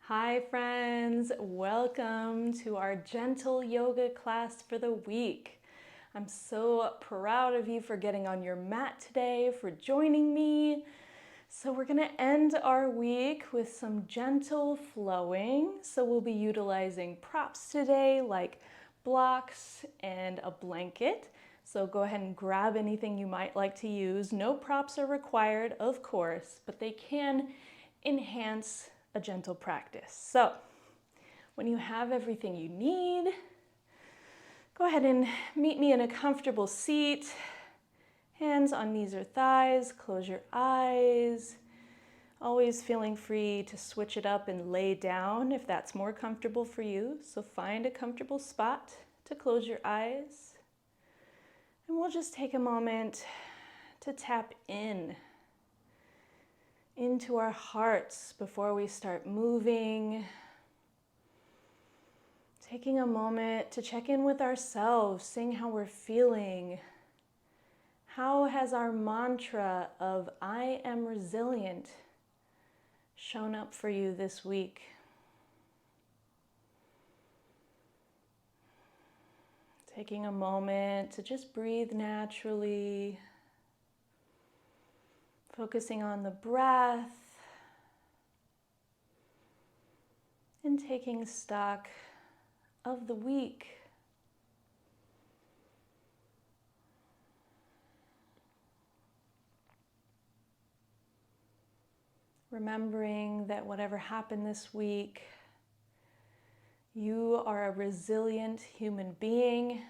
Hi friends, welcome to our gentle yoga class for the week. I'm so proud of you for getting on your mat today, for joining me. So we're gonna end our week with some gentle flowing. So we'll be utilizing props today like blocks and a blanket. So go ahead and grab anything you might like to use. No props are required, of course, but they can enhance a gentle practice. So when you have everything you need, go ahead and meet me in a comfortable seat. Hands on knees or thighs, close your eyes. Always feeling free to switch it up and lay down if that's more comfortable for you. So find a comfortable spot to close your eyes. And we'll just take a moment to tap into our hearts before we start moving. Taking a moment to check in with ourselves, seeing how we're feeling. How has our mantra of I am resilient shown up for you this week? Taking a moment to just breathe naturally. Focusing on the breath and taking stock of the week. Remembering that whatever happened this week, you are a resilient human being.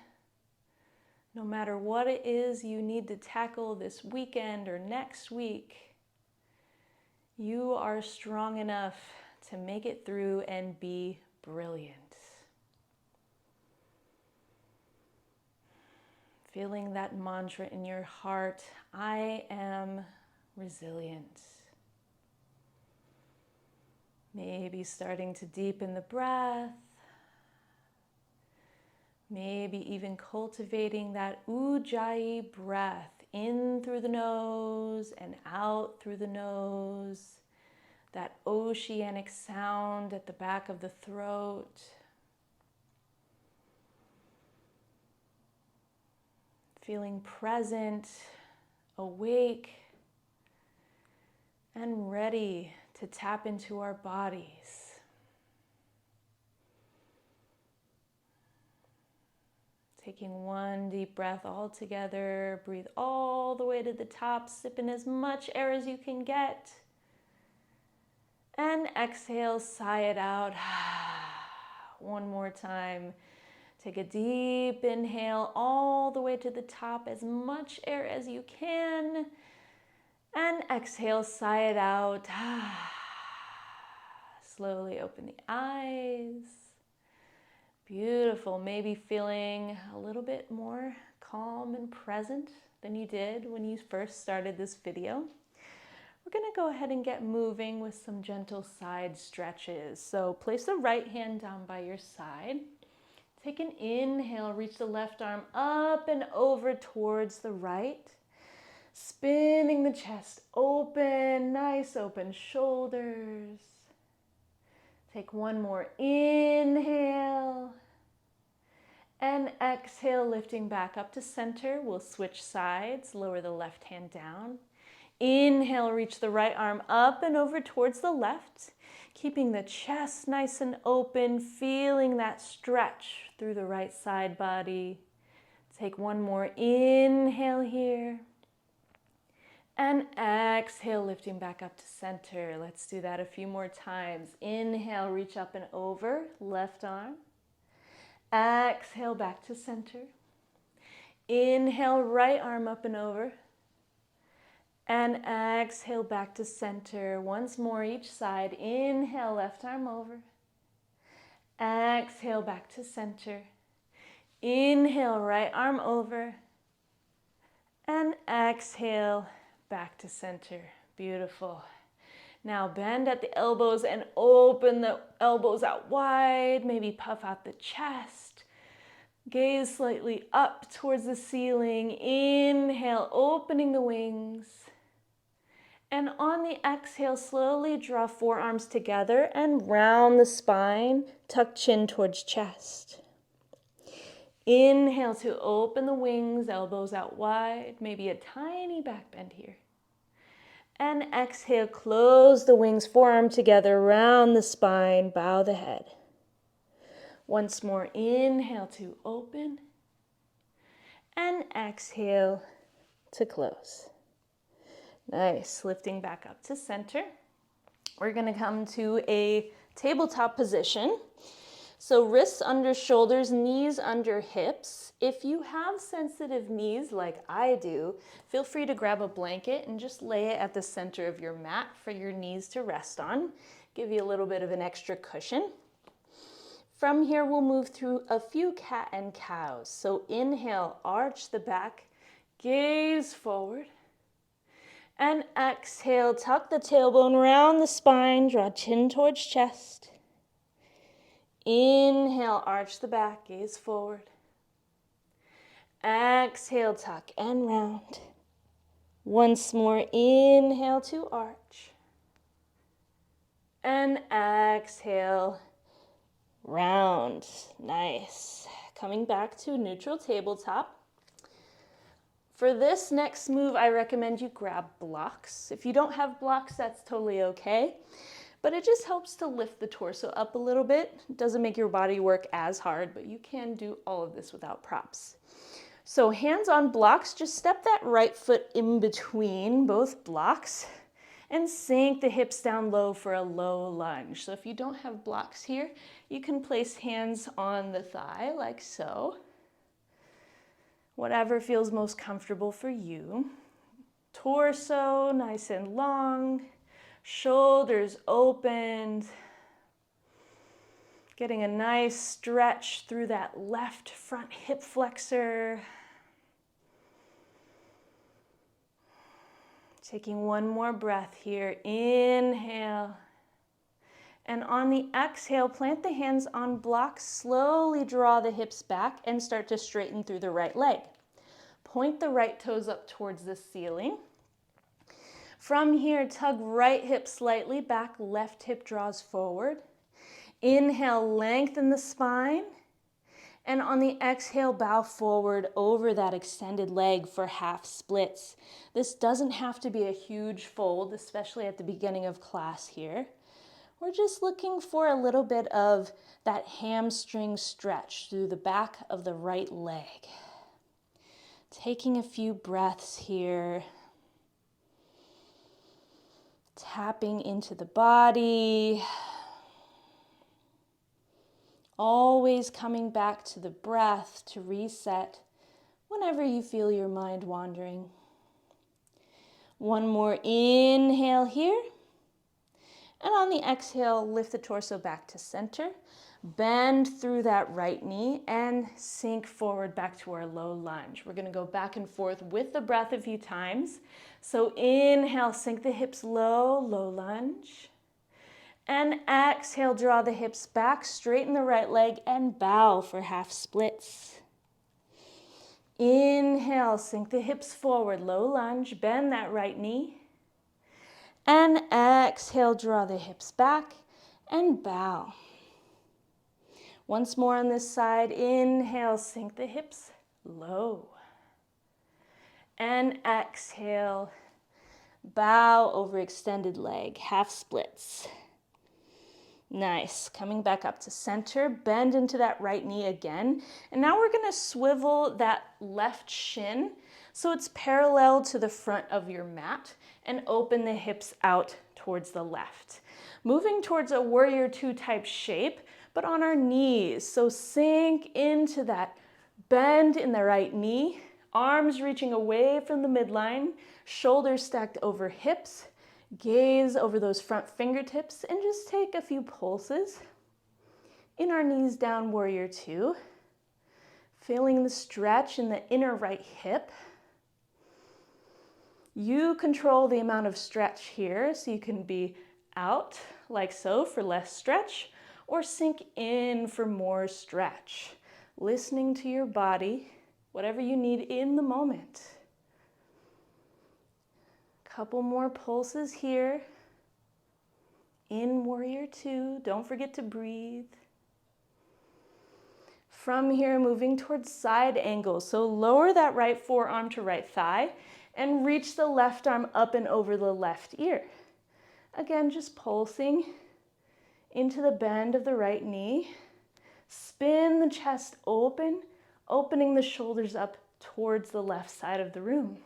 No matter what it is you need to tackle this weekend or next week, you are strong enough to make it through and be brilliant. Feeling that mantra in your heart, I am resilient. Maybe starting to deepen the breath. Maybe even cultivating that ujjayi breath in through the nose and out through the nose. That oceanic sound at the back of the throat. Feeling present, awake, and ready to tap into our bodies. Taking one deep breath all together, breathe all the way to the top, sip in as much air as you can get. And exhale, sigh it out. One more time. Take a deep inhale all the way to the top, as much air as you can. And exhale, sigh it out. Slowly open the eyes. Beautiful. Maybe feeling a little bit more calm and present than you did when you first started this video. We're going to go ahead and get moving with some gentle side stretches. So place the right hand down by your side. Take an inhale, reach the left arm up and over towards the right. Spinning the chest open, nice open shoulders. Take one more inhale. And exhale, lifting back up to center. We'll switch sides, lower the left hand down. Inhale, reach the right arm up and over towards the left. Keeping the chest nice and open, feeling that stretch through the right side body. Take one more inhale here. And exhale, lifting back up to center. Let's do that a few more times. Inhale, reach up and over, left arm. Exhale, back to center. Inhale, right arm up and over. And exhale, back to center. Once more each side. Inhale, left arm over. Exhale, back to center. Inhale, right arm over. And exhale, back to center. Beautiful. Now bend at the elbows and open the elbows out wide. Maybe puff out the chest. Gaze slightly up towards the ceiling. Inhale, opening the wings. And on the exhale, slowly draw forearms together and round the spine, tuck chin towards chest. Inhale to open the wings, elbows out wide, maybe a tiny back bend here. And exhale, close the wings, forearm together, round the spine, bow the head. Once more, inhale to open. And exhale to close. Nice, lifting back up to center. We're gonna come to a tabletop position. So wrists under shoulders, knees under hips. If you have sensitive knees like I do, feel free to grab a blanket and just lay it at the center of your mat for your knees to rest on. Give you a little bit of an extra cushion. From here, we'll move through a few cat and cows. So inhale, arch the back, gaze forward. And exhale, tuck the tailbone around the spine, draw chin towards chest. Inhale, arch the back, gaze forward. Exhale, tuck and round. Once more, inhale to arch. And exhale, round. Nice. Coming back to neutral tabletop. For this next move, I recommend you grab blocks. If you don't have blocks, that's totally okay. But it just helps to lift the torso up a little bit. It doesn't make your body work as hard, but you can do all of this without props. So hands on blocks, just step that right foot in between both blocks and sink the hips down low for a low lunge. So if you don't have blocks here, you can place hands on the thigh like so. Whatever feels most comfortable for you. Torso nice and long, shoulders opened. Getting a nice stretch through that left front hip flexor. Taking one more breath here. Inhale. And on the exhale, plant the hands on blocks, slowly draw the hips back and start to straighten through the right leg. Point the right toes up towards the ceiling. From here, tug right hip slightly back, left hip draws forward. Inhale, lengthen the spine. And on the exhale, bow forward over that extended leg for half splits. This doesn't have to be a huge fold, especially at the beginning of class here. We're just looking for a little bit of that hamstring stretch through the back of the right leg. Taking a few breaths here. Tapping into the body. Always coming back to the breath to reset whenever you feel your mind wandering. One more inhale here. And on the exhale, lift the torso back to center. Bend through that right knee and sink forward back to our low lunge. We're going to go back and forth with the breath a few times. So inhale, sink the hips low, low lunge. And exhale, draw the hips back, straighten the right leg, and bow for half splits. Inhale, sink the hips forward, low lunge, bend that right knee. And exhale, draw the hips back and bow. Once more on this side, inhale, sink the hips low. And exhale, bow over extended leg, half splits. Nice, coming back up to center, bend into that right knee again. And now we're gonna swivel that left shin so it's parallel to the front of your mat and open the hips out towards the left. Moving towards a warrior two type shape, but on our knees. So sink into that bend in the right knee, arms reaching away from the midline, shoulders stacked over hips, gaze over those front fingertips, and just take a few pulses in our knees down, warrior two. Feeling the stretch in the inner right hip. You control the amount of stretch here, so you can be out like so for less stretch, or sink in for more stretch. Listening to your body, whatever you need in the moment. Couple more pulses here. In warrior two, don't forget to breathe. From here, moving towards side angle. So lower that right forearm to right thigh and reach the left arm up and over the left ear. Again, just pulsing into the bend of the right knee. Spin the chest open, opening the shoulders up towards the left side of the room.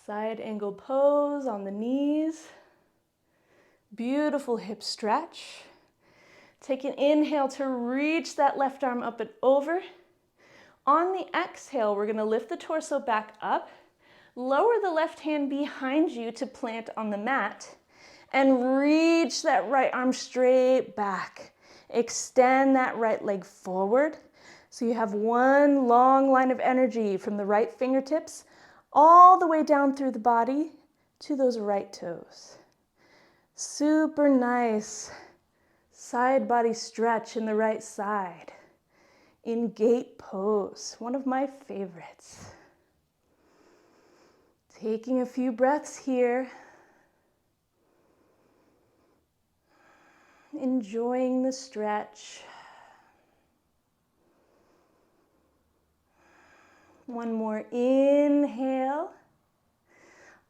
Side angle pose on the knees. Beautiful hip stretch. Take an inhale to reach that left arm up and over. On the exhale, we're going to lift the torso back up, lower the left hand behind you to plant on the mat, and reach that right arm straight back. Extend that right leg forward. So you have one long line of energy from the right fingertips all the way down through the body to those right toes. Super nice side body stretch in the right side. In gate pose, one of my favorites. Taking a few breaths here. Enjoying the stretch. One more inhale.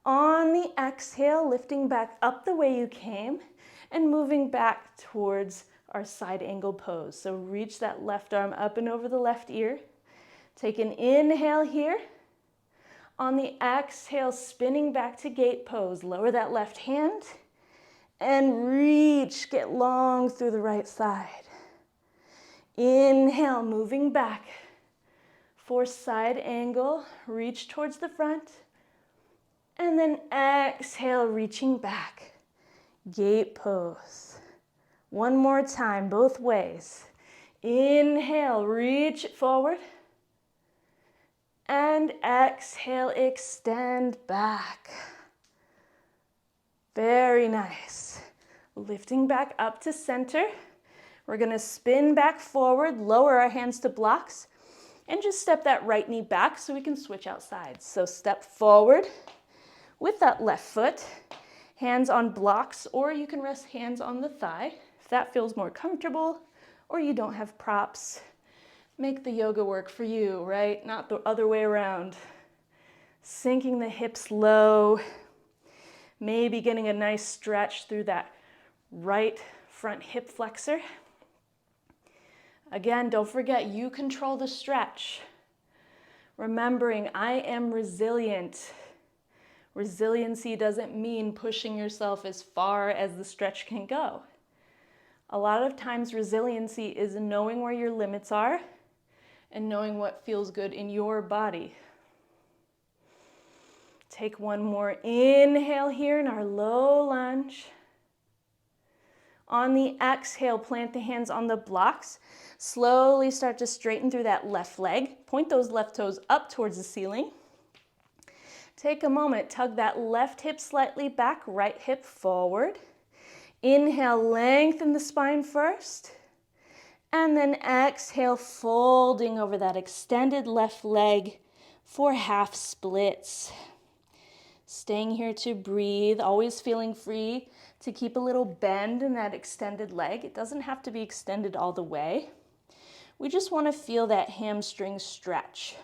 On the exhale, lifting back up the way you came and moving back towards our side angle pose. So reach that left arm up and over the left ear. Take an inhale here. On the exhale, spinning back to gate pose. Lower that left hand and reach, get long through the right side. Inhale, moving back for side angle. Reach towards the front. And then exhale, reaching back. Gate pose. One more time, both ways. Inhale, reach it forward. And exhale, extend back. Very nice. Lifting back up to center. We're going to spin back forward, lower our hands to blocks, and just step that right knee back so we can switch out sides. So step forward with that left foot, hands on blocks, or you can rest hands on the thigh if that feels more comfortable, or you don't have props. Make the yoga work for you, right? Not the other way around. Sinking the hips low, maybe getting a nice stretch through that right front hip flexor. Again, don't forget, you control the stretch. Remembering, I am resilient. Resiliency doesn't mean pushing yourself as far as the stretch can go. A lot of times, resiliency is knowing where your limits are and knowing what feels good in your body. Take one more inhale here in our low lunge. On the exhale, plant the hands on the blocks. Slowly start to straighten through that left leg. Point those left toes up towards the ceiling. Take a moment, tug that left hip slightly back, right hip forward. Inhale, lengthen the spine first. And then exhale, folding over that extended left leg for half splits. Staying here to breathe, always feeling free to keep a little bend in that extended leg. It doesn't have to be extended all the way. We just want to feel that hamstring stretch.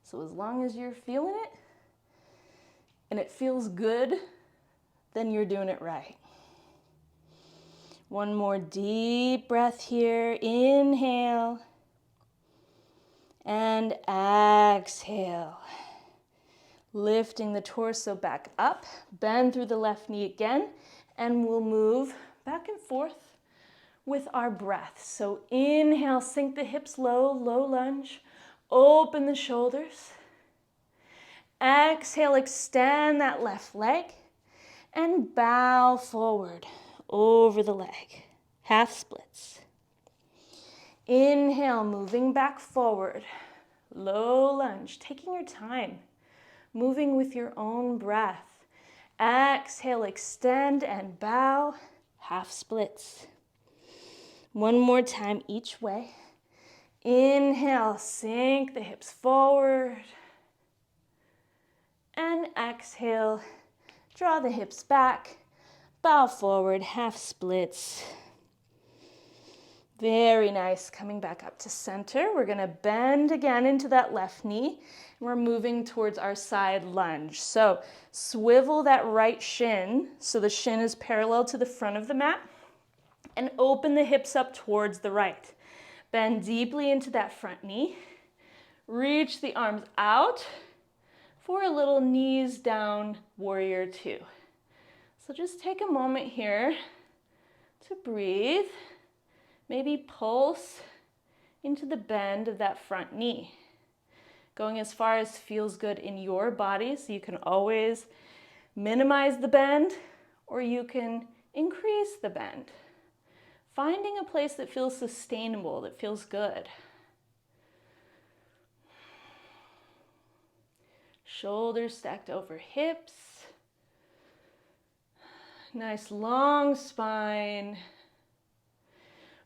So as long as you're feeling it and it feels good, then you're doing it right. One more deep breath here. Inhale and exhale. Lifting the torso back up, bend through the left knee again, and we'll move back and forth with our breath. So inhale, sink the hips low, low lunge, open the shoulders. Exhale, extend that left leg and bow forward over the leg, half splits. Inhale, moving back forward, low lunge, taking your time. Moving with your own breath. Exhale, extend and bow, half splits. One more time each way. Inhale, sink the hips forward. And exhale, draw the hips back, bow forward, half splits. Very nice. Coming back up to center. We're going to bend again into that left knee. And we're moving towards our side lunge. So swivel that right shin so the shin is parallel to the front of the mat. And open the hips up towards the right. Bend deeply into that front knee. Reach the arms out for a little knees down warrior two. So just take a moment here to breathe. Maybe pulse into the bend of that front knee. Going as far as feels good in your body, so you can always minimize the bend or you can increase the bend. Finding a place that feels sustainable, that feels good. Shoulders stacked over hips. Nice long spine.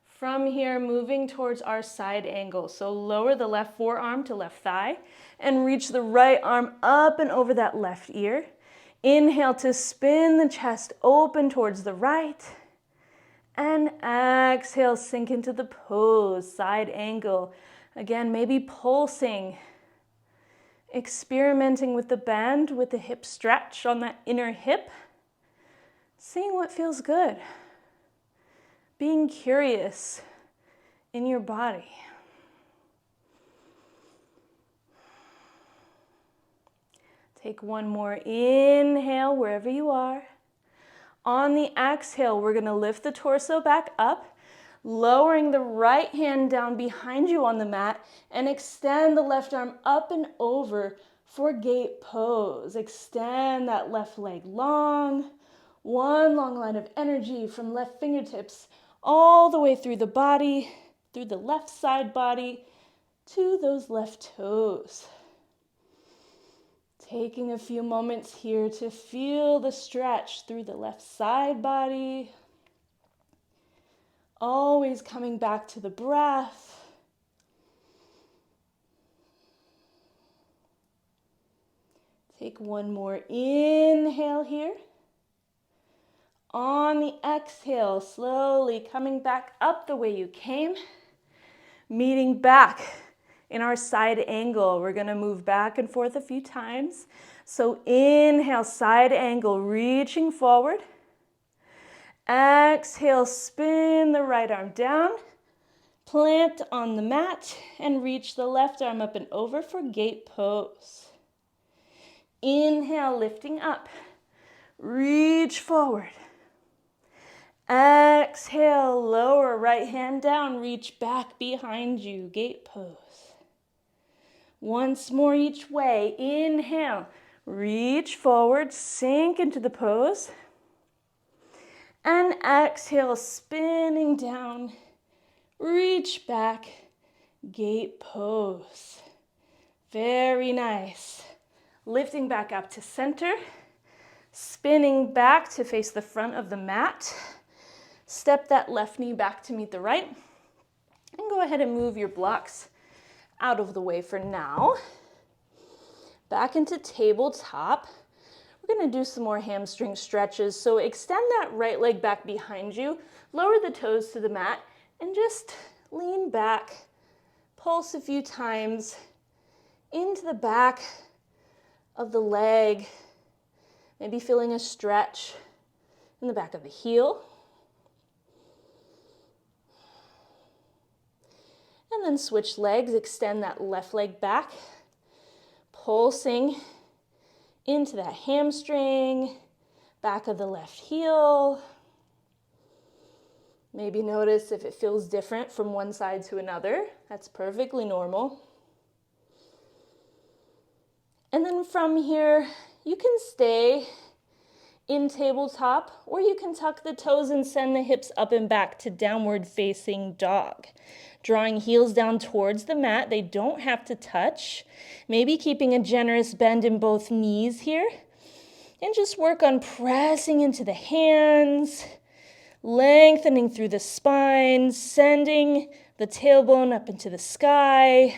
From here, moving towards our side angle. So lower the left forearm to left thigh and reach the right arm up and over that left ear. Inhale to spin the chest open towards the right. And exhale, sink into the pose, side angle. Again, maybe pulsing, experimenting with the bend, with the hip stretch on that inner hip. Seeing what feels good. Being curious in your body. Take one more inhale wherever you are. On the exhale, we're going to lift the torso back up, lowering the right hand down behind you on the mat and extend the left arm up and over for gate pose. Extend that left leg long. One long line of energy from left fingertips all the way through the body, through the left side body, to those left toes. Taking a few moments here to feel the stretch through the left side body. Always coming back to the breath. Take one more inhale here. On the exhale, slowly coming back up the way you came, meeting back in our side angle. We're going to move back and forth a few times. So inhale, side angle, reaching forward. Exhale, spin the right arm down, plant on the mat, and reach the left arm up and over for gate pose. Inhale, lifting up, reach forward. Exhale, lower right hand down, reach back behind you, gate pose. Once more each way. Inhale, reach forward, sink into the pose. And exhale, spinning down, reach back, gate pose. Very nice. Lifting back up to center, spinning back to face the front of the mat. Step that left knee back to meet the right. And go ahead and move your blocks out of the way for now. Back into tabletop. We're going to do some more hamstring stretches. So extend that right leg back behind you. Lower the toes to the mat. And just lean back. Pulse a few times into the back of the leg. Maybe feeling a stretch in the back of the heel. And then switch legs, extend that left leg back, pulsing into that hamstring, back of the left heel. Maybe notice if it feels different from one side to another. That's perfectly normal. And then from here, you can stay in tabletop, or you can tuck the toes and send the hips up and back to downward facing dog. Drawing heels down towards the mat. They don't have to touch. Maybe keeping a generous bend in both knees here. And just work on pressing into the hands, lengthening through the spine, sending the tailbone up into the sky.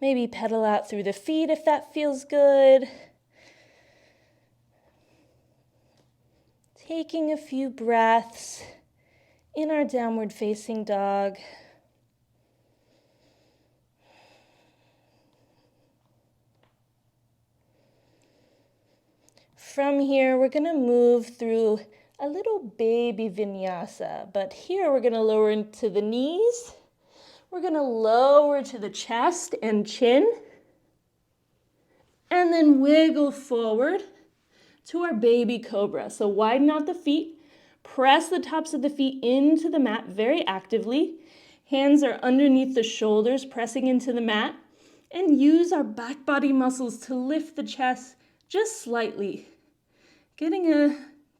Maybe pedal out through the feet if that feels good. Taking a few breaths in our downward facing dog. From here, we're going to move through a little baby vinyasa, but here we're going to lower into the knees. We're going to lower to the chest and chin, and then wiggle forward to our baby cobra. So widen out the feet, press the tops of the feet into the mat very actively. Hands are underneath the shoulders, pressing into the mat, and use our back body muscles to lift the chest just slightly. Getting a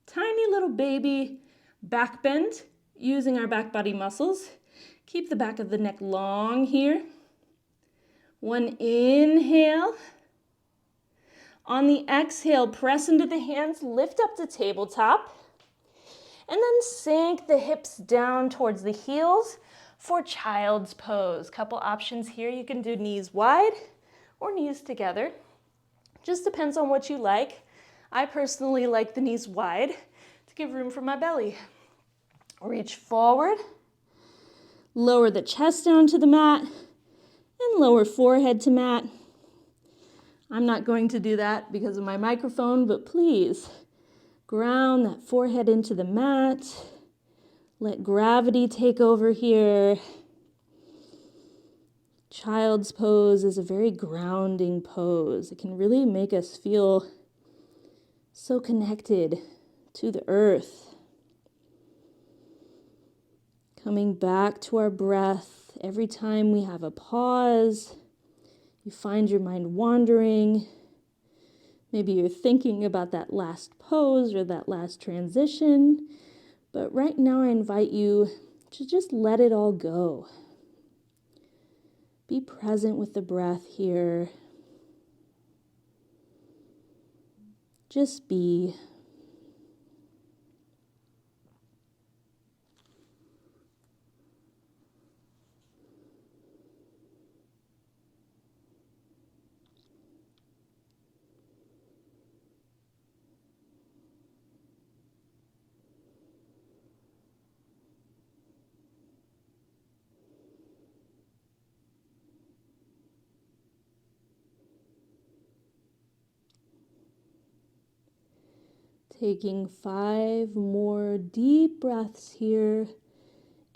tiny little baby back bend using our back body muscles. Keep the back of the neck long here. One inhale. On the exhale, press into the hands, lift up to tabletop, and then sink the hips down towards the heels for child's pose. Couple options here. You can do knees wide or knees together. Just depends on what you like. I personally like the knees wide to give room for my belly. Reach forward, lower the chest down to the mat, and lower forehead to mat. I'm not going to do that because of my microphone, but please ground that forehead into the mat. Let gravity take over here. Child's pose is a very grounding pose. It can really make us feel so connected to the earth. Coming back to our breath every time we have a pause. You find your mind wandering. Maybe you're thinking about that last pose or that last transition. But right now I invite you to just let it all go. Be present with the breath here. Just be. Taking 5 more deep breaths here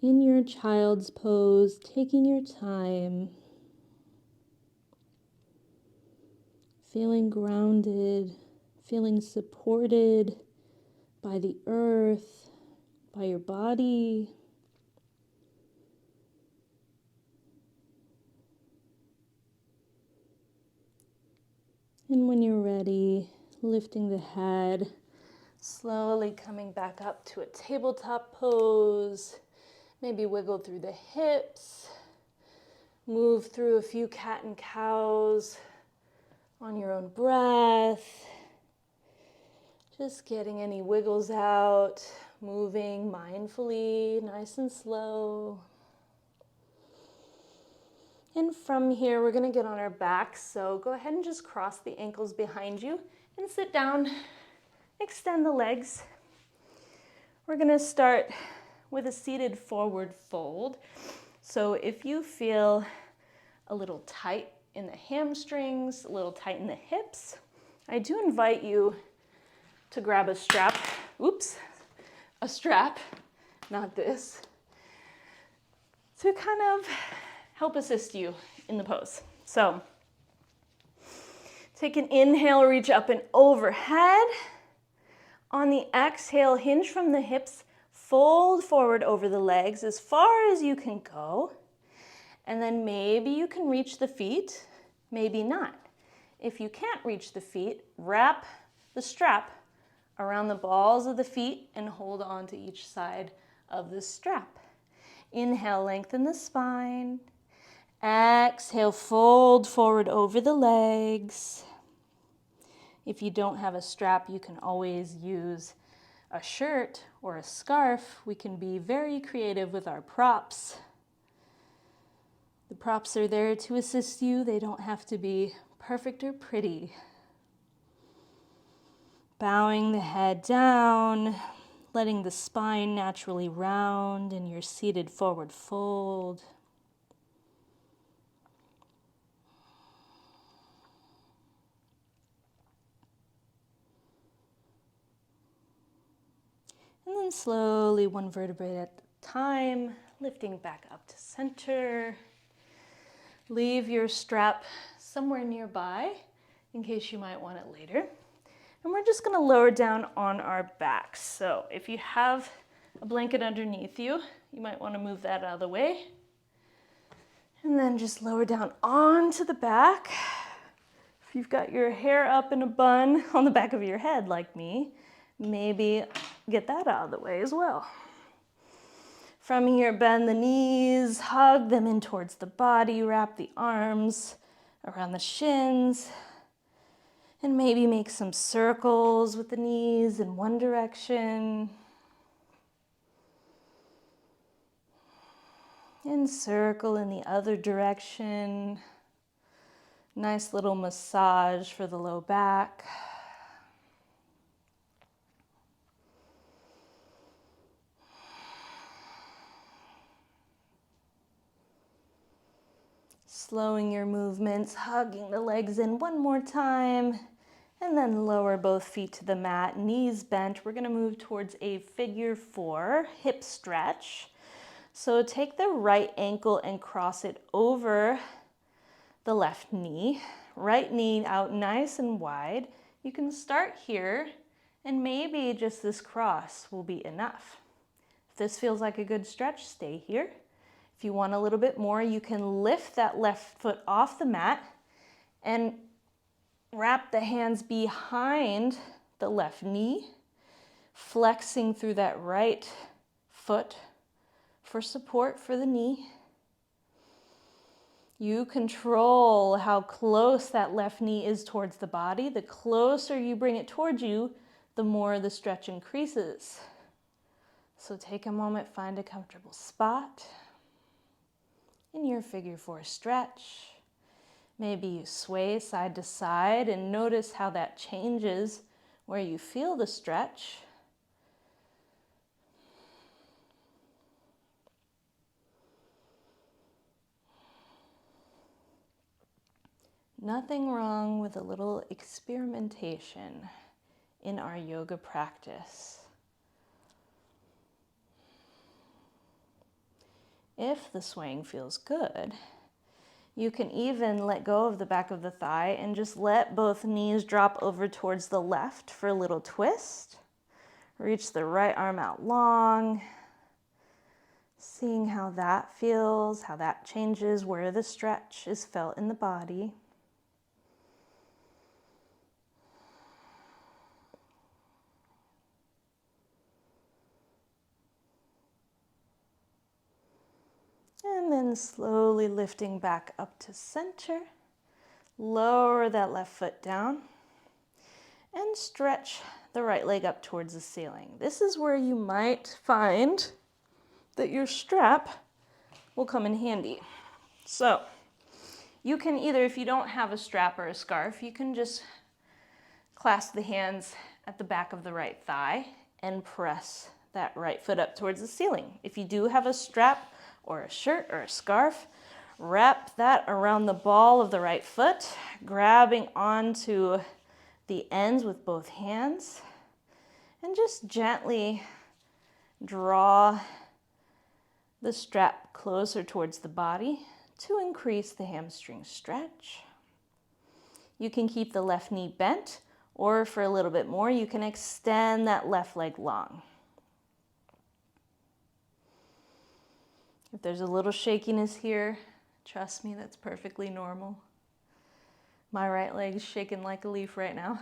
in your child's pose, taking your time, feeling grounded, feeling supported by the earth, by your body. And when you're ready, lifting the head, slowly coming back up to a tabletop pose. Maybe wiggle through the hips. Move through a few cat and cows on your own breath. Just getting any wiggles out. Moving mindfully, nice and slow. And from here, we're going to get on our backs. So go ahead and just cross the ankles behind you and sit down. Extend the legs. We're going to start with a seated forward fold. So if you feel a little tight in the hamstrings, a little tight in the hips, I do invite you to grab a strap. Oops, a strap, not this, to kind of help assist you in the pose. So take an inhale, reach up and overhead. On the exhale, hinge from the hips, fold forward over the legs as far as you can go. And then maybe you can reach the feet, maybe not. If you can't reach the feet, wrap the strap around the balls of the feet and hold on to each side of the strap. Inhale, lengthen the spine. Exhale, fold forward over the legs. If you don't have a strap, you can always use a shirt or a scarf. We can be very creative with our props. The props are there to assist you. They don't have to be perfect or pretty. Bowing the head down, letting the spine naturally round in your seated forward fold. And then slowly, one vertebrae at a time, lifting back up to center. Leave your strap somewhere nearby in case you might want it later. And we're just going to lower down on our backs. So if you have a blanket underneath you, you might want to move that out of the way. And then just lower down onto the back. If you've got your hair up in a bun on the back of your head like me, maybe get that out of the way as well. From here, bend the knees, hug them in towards the body, wrap the arms around the shins, and maybe make some circles with the knees in one direction. And circle in the other direction. Nice little massage for the low back. Slowing your movements, hugging the legs in one more time, and then lower both feet to the mat, knees bent. We're going to move towards a figure 4 hip stretch. So take the right ankle and cross it over the left knee. Right knee out nice and wide. You can start here, and maybe just this cross will be enough. If this feels like a good stretch, stay here. If you want a little bit more, you can lift that left foot off the mat and wrap the hands behind the left knee, flexing through that right foot for support for the knee. You control how close that left knee is towards the body. The closer you bring it towards you, the more the stretch increases. So take a moment, find a comfortable spot in your figure 4 stretch. Maybe you sway side to side and notice how that changes where you feel the stretch. Nothing wrong with a little experimentation in our yoga practice. If the swaying feels good, you can even let go of the back of the thigh and just let both knees drop over towards the left for a little twist. Reach the right arm out long, seeing how that feels, how that changes, where the stretch is felt in the body. And then slowly lifting back up to center. Lower that left foot down and stretch the right leg up towards the ceiling. This is where you might find that your strap will come in handy. So you can either, if you don't have a strap or a scarf, you can just clasp the hands at the back of the right thigh and press that right foot up towards the ceiling. If you do have a strap or a shirt or a scarf, wrap that around the ball of the right foot, grabbing onto the ends with both hands, and just gently draw the strap closer towards the body to increase the hamstring stretch. You can keep the left knee bent, or for a little bit more, you can extend that left leg long. If there's a little shakiness here, trust me, that's perfectly normal. My right leg's shaking like a leaf right now.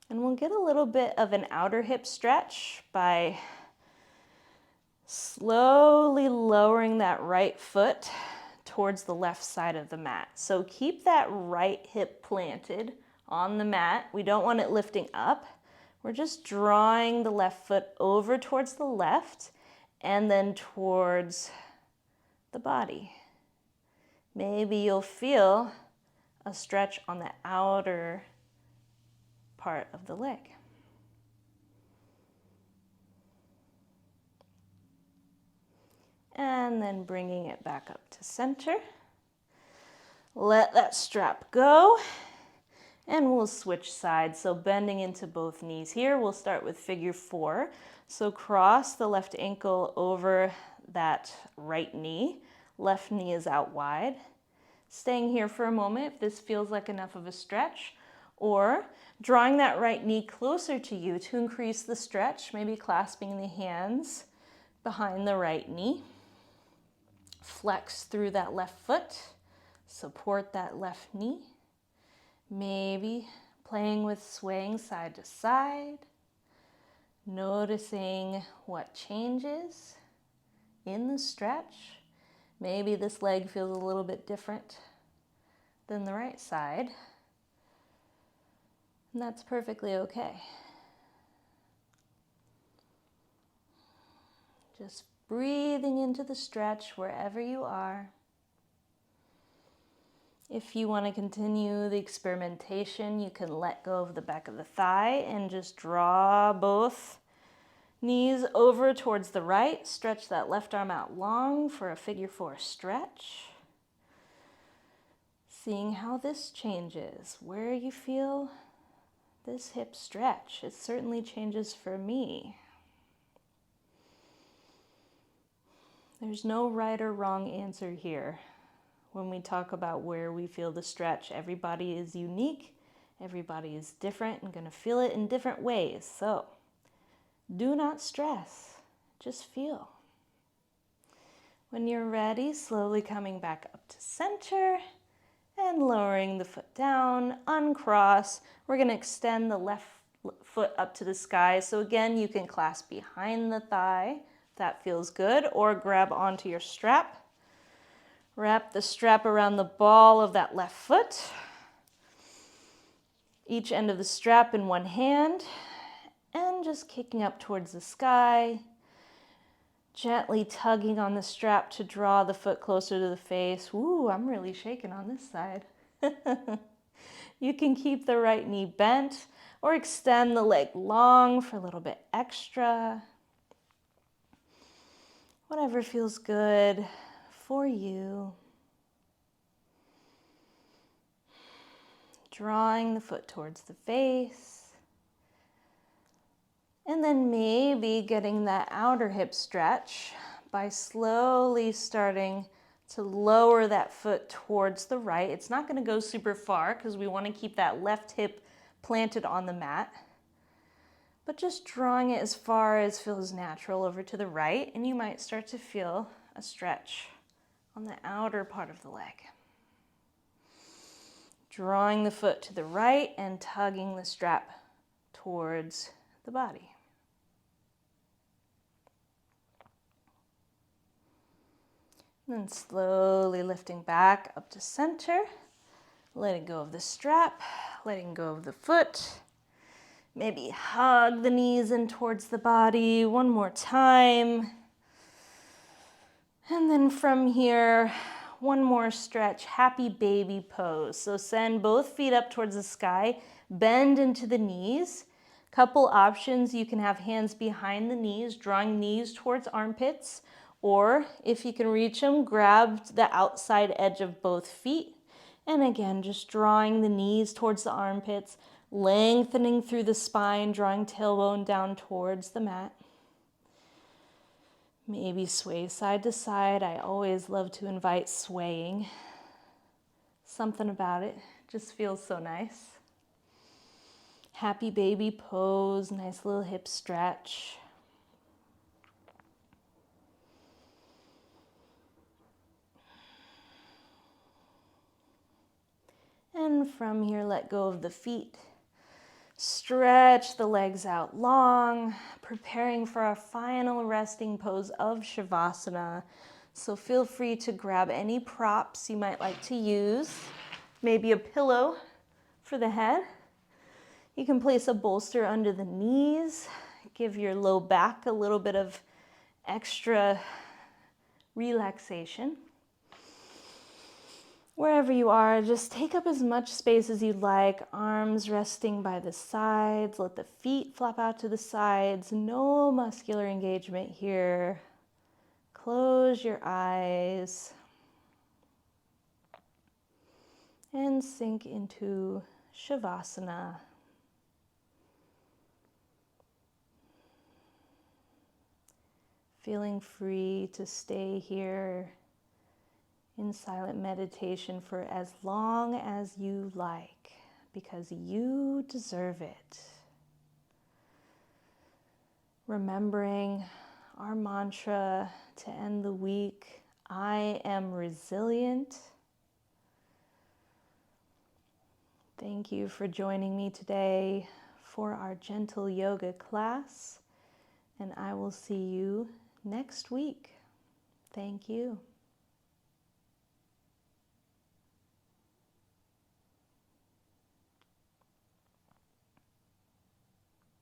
And we'll get a little bit of an outer hip stretch by slowly lowering that right foot towards the left side of the mat. So keep that right hip planted on the mat. We don't want it lifting up. We're just drawing the left foot over towards the left and then towards the body. Maybe you'll feel a stretch on the outer part of the leg. And then bringing it back up to center. Let that strap go, and we'll switch sides. So bending into both knees here, we'll start with figure 4. So cross the left ankle over that right knee. Left knee is out wide. Staying here for a moment if this feels like enough of a stretch, or drawing that right knee closer to you to increase the stretch, maybe clasping the hands behind the right knee. Flex through that left foot, support that left knee. Maybe playing with swaying side to side, noticing what changes in the stretch. Maybe this leg feels a little bit different than the right side, and that's perfectly okay. Just breathing into the stretch wherever you are. If you want to continue the experimentation, you can let go of the back of the thigh and just draw both knees over towards the right. Stretch that left arm out long for a figure 4 stretch. Seeing how this changes, where you feel this hip stretch. It certainly changes for me. There's no right or wrong answer here. When we talk about where we feel the stretch, everybody is unique, everybody is different and going to feel it in different ways. So do not stress, just feel. When you're ready, slowly coming back up to center and lowering the foot down, uncross. We're going to extend the left foot up to the sky. So again, you can clasp behind the thigh. That feels good, or grab onto your strap. Wrap the strap around the ball of that left foot. Each end of the strap in one hand, and just kicking up towards the sky. Gently tugging on the strap to draw the foot closer to the face. Ooh, I'm really shaking on this side. You can keep the right knee bent, or extend the leg long for a little bit extra. Whatever feels good for you. Drawing the foot towards the face. And then maybe getting that outer hip stretch by slowly starting to lower that foot towards the right. It's not going to go super far because we want to keep that left hip planted on the mat. But just drawing it as far as feels natural over to the right, and you might start to feel a stretch on the outer part of the leg. Drawing the foot to the right and tugging the strap towards the body. And then slowly lifting back up to center, letting go of the strap, letting go of the foot. Maybe hug the knees in towards the body one more time. And then from here, one more stretch, happy baby pose. So send both feet up towards the sky, bend into the knees. Couple options, you can have hands behind the knees, drawing knees towards armpits, or if you can reach them, grab the outside edge of both feet. And again, just drawing the knees towards the armpits, lengthening through the spine, drawing tailbone down towards the mat. Maybe sway side to side. I always love to invite swaying. Something about it just feels so nice. Happy baby pose, nice little hip stretch. And from here, let go of the feet. Stretch the legs out long, preparing for our final resting pose of Shavasana. So feel free to grab any props you might like to use. Maybe a pillow for the head. You can place a bolster under the knees. Give your low back a little bit of extra relaxation. Wherever you are, just take up as much space as you'd like, arms resting by the sides, let the feet flap out to the sides, no muscular engagement here. Close your eyes and sink into Shavasana. Feeling free to stay here in silent meditation for as long as you like, because you deserve it. Remembering our mantra to end the week, I am resilient. Thank you for joining me today for our gentle yoga class, and I will see you next week. Thank you.